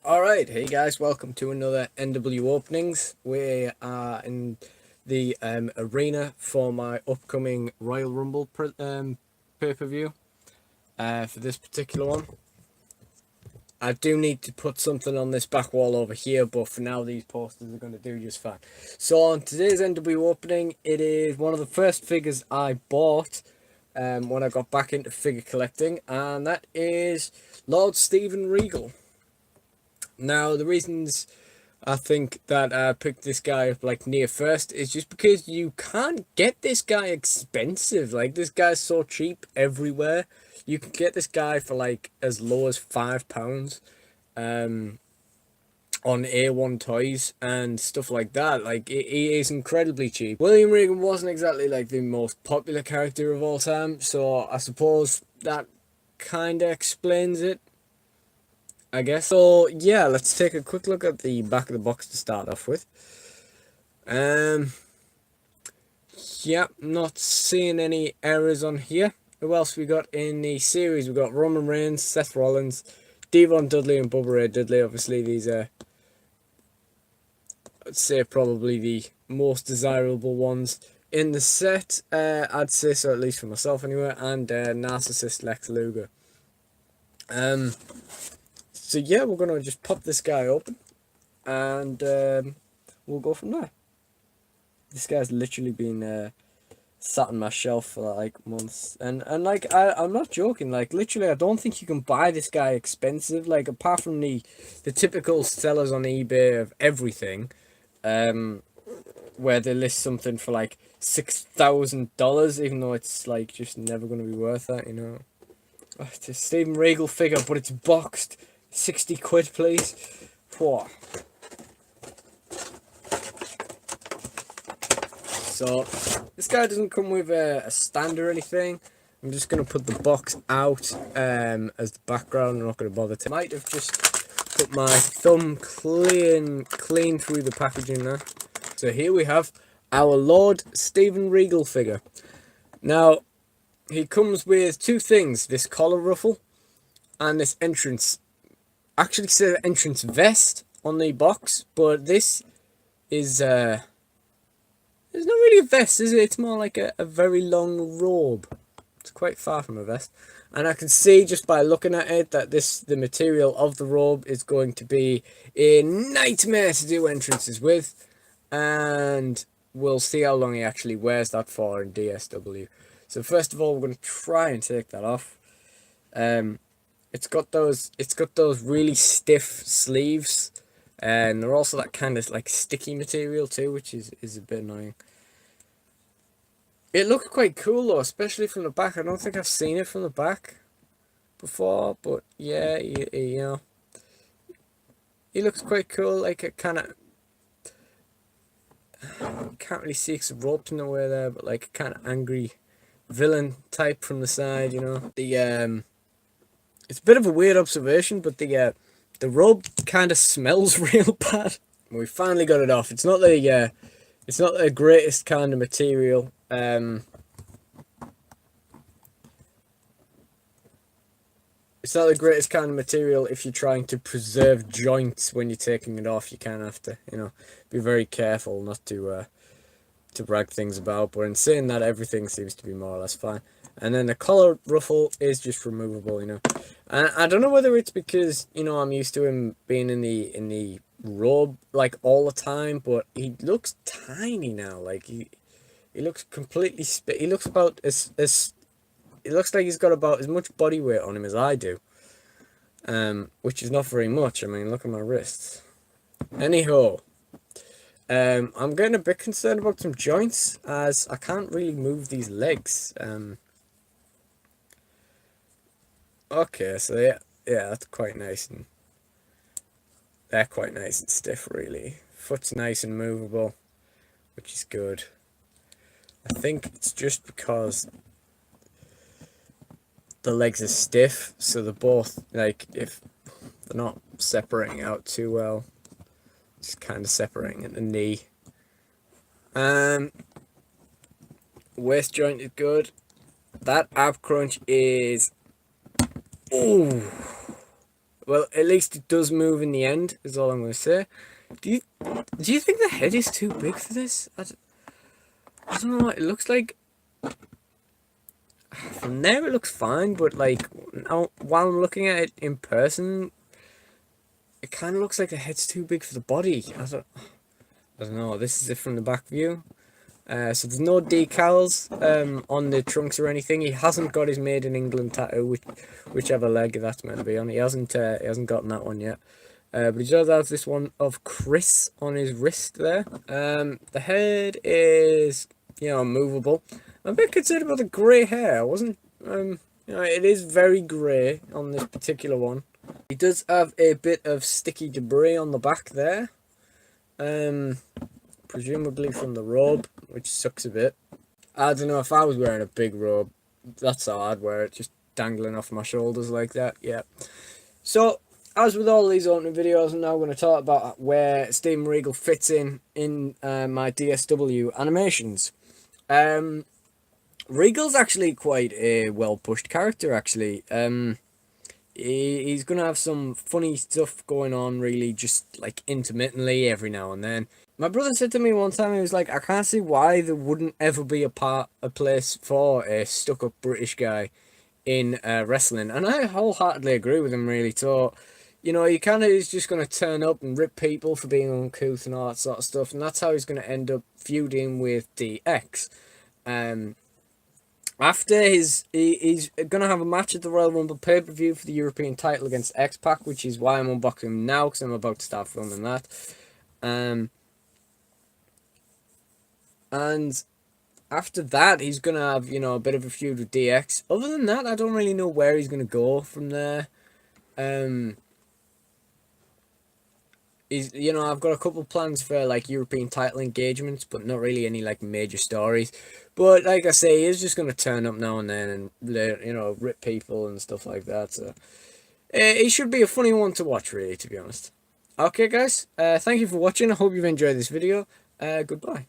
Alright, hey guys, welcome to another NWOpenings. We are in the arena for my upcoming Royal Rumble pay-per-view. For this particular one, I do need to put something on this back wall over here, but for now these posters are going to do just fine. So on today's NWOpening, it is one of the first figures I bought when I got back into figure collecting, and that is Lord Steven Regal. Now, the reasons I think that I picked this guy up like near first is just because you can't get this guy expensive. Like, this guy's so cheap everywhere. You can get this guy for like as low as £5 on A1 Toys and stuff like that. Like, he is incredibly cheap. William Regan wasn't exactly like the most popular character of all time, so I suppose that kind of explains it, I guess. So yeah, let's take a quick look at the back of the box to start off with. Yeah, not seeing any errors on here. Who else we got in the series? We got Roman Reigns, Seth Rollins, Devon Dudley, and Bubba Ray Dudley. Obviously, these are, I'd say, probably the most desirable ones in the set. I'd say so, at least for myself anyway. And Narcissist Lex Luger. So yeah, we're gonna just pop this guy open, and we'll go from there. This guy's literally been sat on my shelf for like months, and like I'm not joking. Like, literally, I don't think you can buy this guy expensive. Like, apart from the typical sellers on eBay of everything, where they list something for like $6,000, even though it's like just never gonna be worth that, you know. Oh, it's a Steven Regal figure, but it's boxed. 60 quid, please. Whoa. So, this guy doesn't come with a stand or anything. I'm just going to put the box out as the background. I'm not going to bother to. Might have just put my thumb clean through the packaging there. So here we have our Lord Steven Regal figure. Now, he comes with two things. This collar ruffle and this entrance. Actually says entrance vest on the box, but this is it's not really a vest, is it? It's more like a very long robe. It's quite far from a vest, and I can see just by looking at it that the material of the robe is going to be a nightmare to do entrances with, and we'll see how long he actually wears that for in DSW. So first of all, we're going to try and take that off. It's got those really stiff sleeves, and they're also that kind of like sticky material too, which is a bit annoying. It looks quite cool though, especially from the back. I don't think I've seen it from the back before, but yeah, you know, he looks quite cool. Like, a kind of, can't really see some ropes in the way there, but like a kind of angry villain type from the side, you know. It's a bit of a weird observation, but the robe kind of smells real bad. We finally got it off. It's not the greatest kind of material. It's not the greatest kind of material if you're trying to preserve joints when you're taking it off. You kind of have to, you know, be very careful not to brag things about. But in saying that, everything seems to be more or less fine. And then the collar ruffle is just removable, you know. And I don't know whether it's because, you know, I'm used to him being in the robe like all the time, but he looks tiny now. Like, he looks completely he looks about as it looks like he's got about as much body weight on him as I do. Which is not very much. I mean, look at my wrists. Anyhow, I'm getting a bit concerned about some joints, as I can't really move these legs. Okay, so yeah, that's quite nice, and they're quite nice and stiff, really. Foot's nice and movable, which is good. I think it's just because the legs are stiff, so they're both, like, if they're not separating out too well, just kind of separating at the knee. Waist joint is good. That ab crunch is, ooh, Well, at least it does move in the end, is all I'm going to say. Do you do you think the head is too big for this? I don't know. It looks like from there it looks fine, but like now, while I'm looking at it in person, it kind of looks like the head's too big for the body. I don't know. This is it from the back view. So there's no decals on the trunks or anything. He hasn't got his Made in England tattoo, whichever leg that's meant to be on. He hasn't gotten that one yet. But he does have this one of Chris on his wrist there. The head is, movable. I'm a bit concerned about the grey hair. I wasn't, it is very grey on this particular one. He does have a bit of sticky debris on the back there. Presumably from the robe, which sucks a bit. I don't know, if I was wearing a big robe, that's how I'd wear it, just dangling off my shoulders like that, yeah. So, as with all these opening videos, I'm now going to talk about where Steven Regal fits in my DSW animations. Regal's actually quite a well-pushed character, actually. He's going to have some funny stuff going on, really, just like intermittently every now and then. My brother said to me one time, he was like, I can't see why there wouldn't ever be a place for a stuck-up British guy in wrestling. And I wholeheartedly agree with him, really. So, he kind of is just going to turn up and rip people for being uncouth and all that sort of stuff. And that's how he's going to end up feuding with DX. After he's going to have a match at the Royal Rumble pay-per-view for the European title against X-Pac, which is why I'm unboxing him now, because I'm about to start filming that. And after that, he's going to have, a bit of a feud with DX. Other than that, I don't really know where he's going to go from there. I've got a couple plans for, like, European title engagements, but not really any, like, major stories. But, like I say, he's just going to turn up now and then and, rip people and stuff like that. So, it should be a funny one to watch, really, to be honest. Okay, guys, thank you for watching. I hope you've enjoyed this video. Goodbye.